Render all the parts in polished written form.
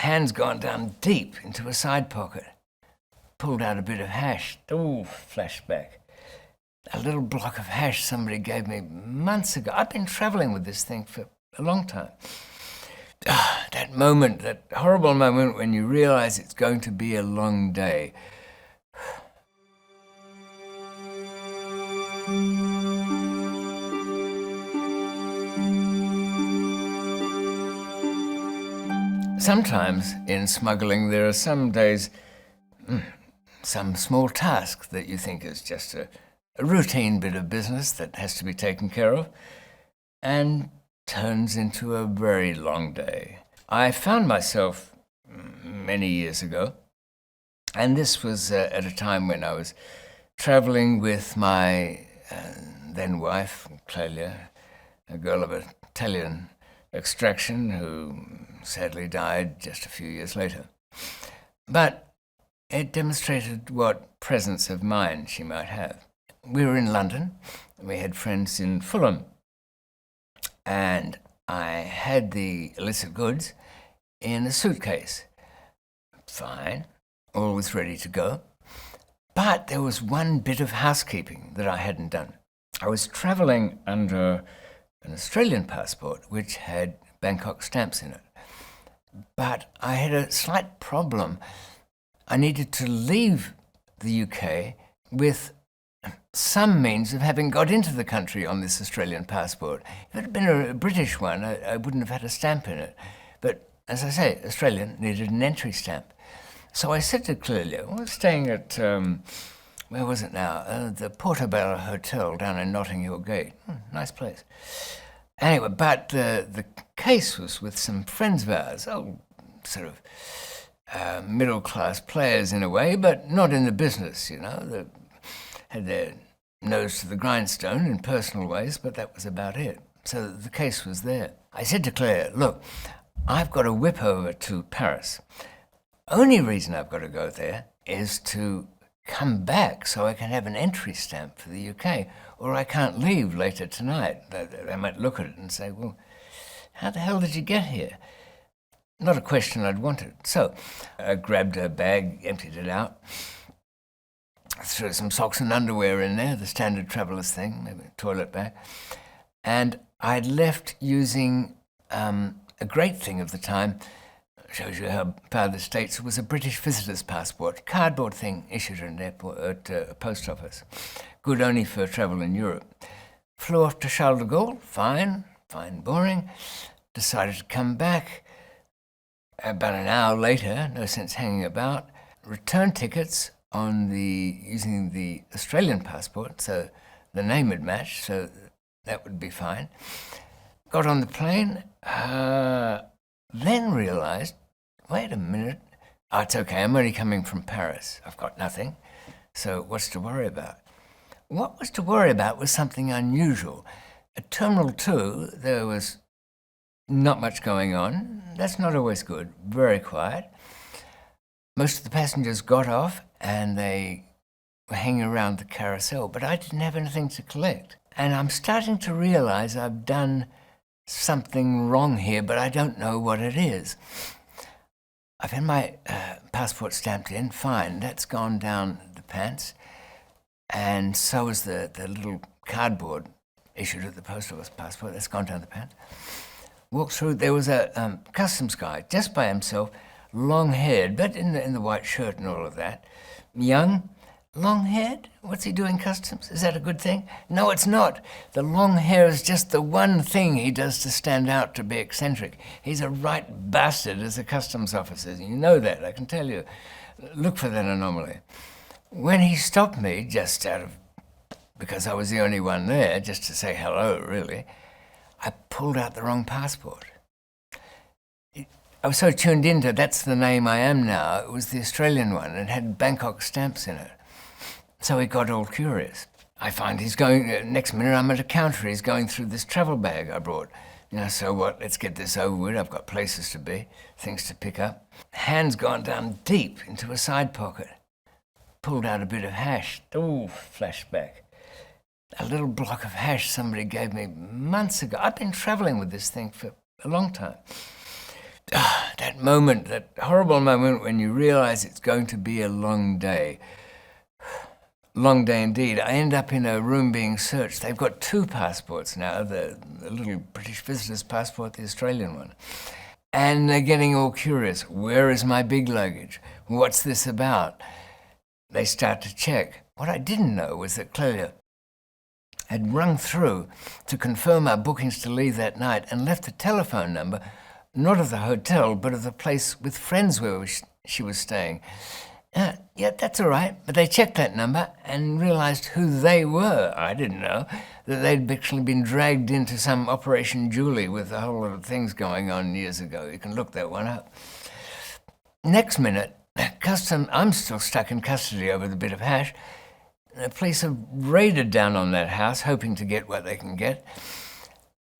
Hand's gone down deep into a side pocket. Pulled out a bit of hash. Ooh, flashback. A little block of hash somebody gave me months ago. I've been traveling with this thing for a long time. That moment, that horrible moment when you realize it's going to be a long day. Sometimes in smuggling there are some days, some small task that you think is just a routine bit of business that has to be taken care of and turns into a very long day. I found myself many years ago, and this was at a time when I was traveling with my then wife, Clelia, a girl of Italian extraction who sadly died just a few years later. But it demonstrated what presence of mind she might have. We were in London, and we had friends in Fulham, and I had the illicit goods in a suitcase. Fine, all was ready to go. But there was one bit of housekeeping that I hadn't done. I was travelling under an Australian passport which had Bangkok stamps in it. But I had a slight problem. I needed to leave the UK with some means of having got into the country on this Australian passport. If it had been a British one, I wouldn't have had a stamp in it. But as I say, Australian needed an entry stamp. So I said to Clelia, I was staying at, where was it now? The Portobello Hotel down in Notting Hill Gate. Nice place. Anyway, but the case was with some friends of ours, sort of middle-class players in a way, but not in the business, you know. They had their nose to the grindstone in personal ways, but that was about it. So the case was there. I said to Claire, look, I've got to whip over to Paris. Only reason I've got to go there is to come back so I can have an entry stamp for the UK, or I can't leave later tonight. They might look at it and say, well, how the hell did you get here? Not a question I'd wanted. So I grabbed her bag, emptied it out, threw some socks and underwear in there, the standard traveller's thing, maybe a toilet bag, and I'd left using a great thing of the time. Shows you how proud the States was a British visitor's passport, cardboard thing issued at an airport, at a post office. Good only for travel in Europe. Flew off to Charles de Gaulle, fine, boring. Decided to come back. About an hour later, no sense hanging about, return tickets using the Australian passport, so the name had matched, so that would be fine. Got on the plane, then realised, wait a minute, it's okay, I'm only coming from Paris. I've got nothing, so what's to worry about? What was to worry about was something unusual. At Terminal 2, there was not much going on. That's not always good, very quiet. Most of the passengers got off and they were hanging around the carousel, but I didn't have anything to collect. And I'm starting to realise I've done something wrong here, but I don't know what it is. I've had my passport stamped in, fine, that's gone down the pants, and so is the little cardboard issued at the post office passport, that's gone down the pants. Walked through, there was a customs guy, just by himself, long-haired, but in the white shirt and all of that, young, long-haired? What's he doing customs? Is that a good thing? No, it's not. The long hair is just the one thing he does to stand out, to be eccentric. He's a right bastard as a customs officer. You know that, I can tell you. Look for that anomaly. When he stopped me, just because I was the only one there, just to say hello, really, I pulled out the wrong passport. I was so tuned into that's the name I am now. It was the Australian one. It had Bangkok stamps in it. So he got all curious. I find he's going, next minute I'm at a counter, he's going through this travel bag I brought. So what, let's get this over with. I've got places to be, things to pick up. Hand's gone down deep into a side pocket. Pulled out a bit of hash. Ooh, flashback. A little block of hash somebody gave me months ago. I've been traveling with this thing for a long time. That moment, that horrible moment when you realize it's going to be a long day. Long day indeed. I end up in a room being searched. They've got two passports now, the little British visitor's passport, the Australian one. And they're getting all curious. Where is my big luggage? What's this about? They start to check. What I didn't know was that Clelia had rung through to confirm our bookings to leave that night and left a telephone number, not of the hotel, but of the place with friends where she was staying. Yeah, that's all right. But they checked that number and realised who they were. I didn't know that they'd actually been dragged into some Operation Julie with a whole lot of things going on years ago. You can look that one up. Next minute, I'm still stuck in custody over the bit of hash. The police have raided down on that house, hoping to get what they can get.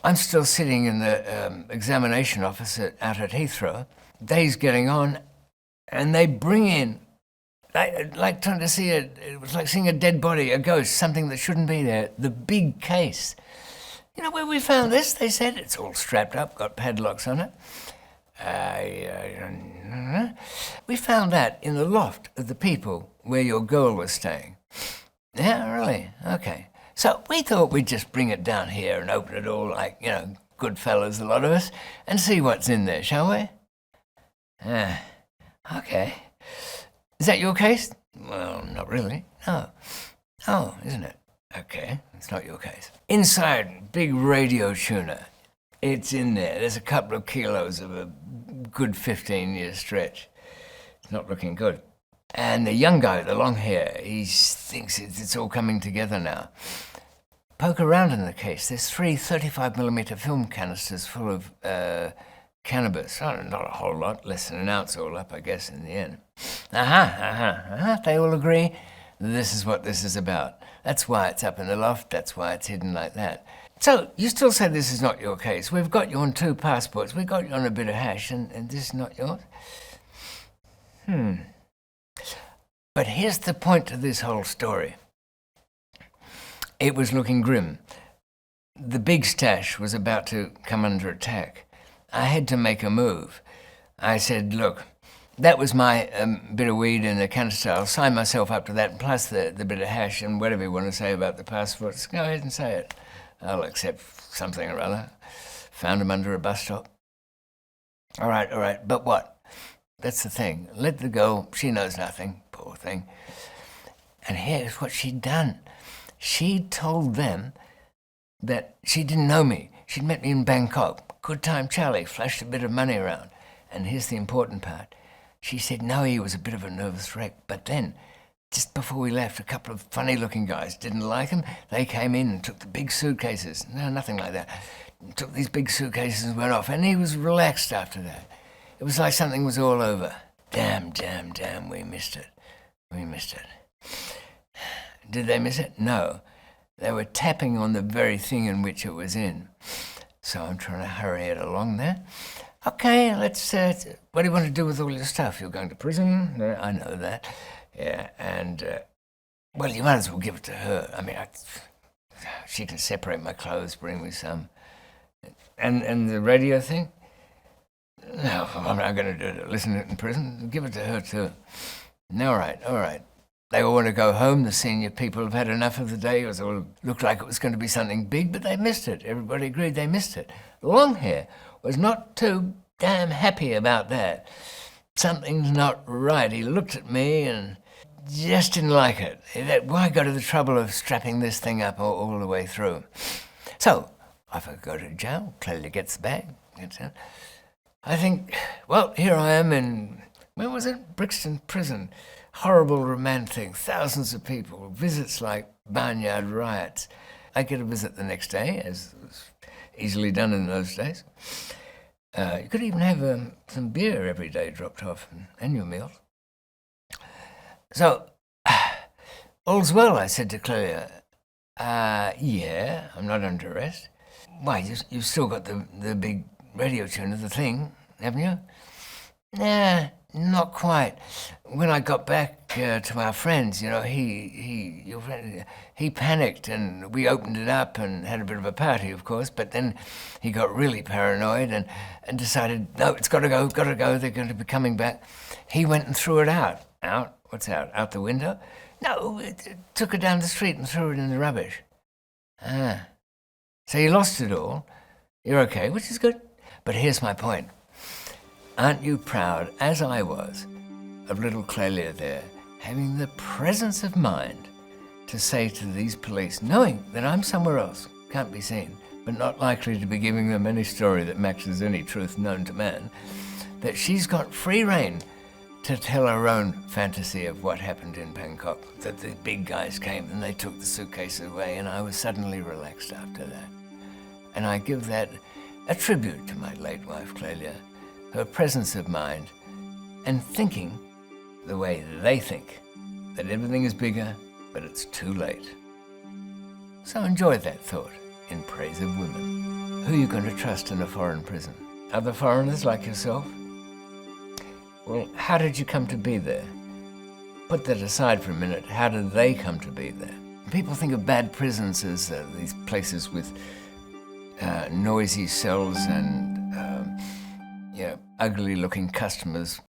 I'm still sitting in the examination office out at Heathrow. Day's getting on, and they bring in, like trying to see it was like seeing a dead body, a ghost, something that shouldn't be there, the big case. You know where we found this? They said it's all strapped up, got padlocks on it. We found that in the loft of the people where your girl was staying. Yeah, really? Okay. So we thought we'd just bring it down here and open it all like, good fellas, a lot of us, and see what's in there, shall we? Okay. Is that your case? Well, not really. No. Oh, isn't it? Okay, it's not your case. Inside, big radio tuner. It's in there. There's a couple of kilos of a good 15-year stretch. It's not looking good. And the young guy with the long hair, he thinks it's all coming together now. Poke around in the case. There's 3 35mm film canisters full of cannabis. Oh, not a whole lot, less than an ounce all up, I guess, in the end. They all agree this is what this is about. That's why it's up in the loft. That's why it's hidden like that. So, you still say this is not your case. We've got you on 2 passports. We've got you on a bit of hash, and this is not yours? But here's the point to this whole story. It was looking grim. The big stash was about to come under attack. I had to make a move. I said, look, that was my bit of weed in the canister. I'll sign myself up to that, plus the bit of hash and whatever you want to say about the passports. Go ahead and say it. I'll accept something or other. Found him under a bus stop. All right, but what? That's the thing. Let the girl, she knows nothing, poor thing. And here's what she'd done. She told them that she didn't know me. She'd met me in Bangkok. Good time Charlie, flashed a bit of money around. And here's the important part. She said, no, he was a bit of a nervous wreck. But then, just before we left, a couple of funny-looking guys didn't like him. They came in and took the big suitcases. No, nothing like that. Took these big suitcases and went off. And he was relaxed after that. It was like something was all over. Damn, we missed it. Did they miss it? No. They were tapping on the very thing in which it was in. So I'm trying to hurry it along there. Okay, let's, what do you want to do with all your stuff? You're going to prison? I know that. Yeah, and, well, you might as well give it to her. I mean, she can separate my clothes, bring me some. And the radio thing? No, I'm not going to do it. Listen to it in prison. Give it to her, too. All right. They all want to go home. The senior people have had enough of the day. It looked like it was going to be something big, but they missed it. Everybody agreed they missed it. Longhair was not too damn happy about that. Something's not right. He looked at me and just didn't like it. Why go to the trouble of strapping this thing up all the way through? So, off I go to jail. Clearly gets the bag. I think, well, here I am in, where was it? Brixton Prison. Horrible romantic, thousands of people, visits like barnyard riots. I get a visit the next day, as was easily done in those days. You could even have some beer every day dropped off, and your meals. So, all's well, I said to Clelia. Yeah, I'm not under arrest. Why, you've still got the big radio tuner, the thing, haven't you? Nah, not quite. When I got back, to our friends, your friend, he panicked, and we opened it up and had a bit of a party, of course, but then he got really paranoid and decided, no, it's got to go, they're going to be coming back. He went and threw it out. Out? What's out? Out the window? No, it took it down the street and threw it in the rubbish. Ah. So you lost it all. You're okay, which is good. But here's my point. Aren't you proud, as I was, of little Clelia there, having the presence of mind to say to these police, knowing that I'm somewhere else, can't be seen, but not likely to be giving them any story that matches any truth known to man, that she's got free rein to tell her own fantasy of what happened in Bangkok, that the big guys came and they took the suitcase away, and I was suddenly relaxed after that. And I give that a tribute to my late wife, Clelia, her presence of mind, and thinking the way they think, that everything is bigger, but it's too late. So enjoy that thought in praise of women. Who are you going to trust in a foreign prison? Other foreigners like yourself? Well, how did you come to be there? Put that aside for a minute. How did they come to be there? People think of bad prisons as these places with noisy cells and ugly-looking customers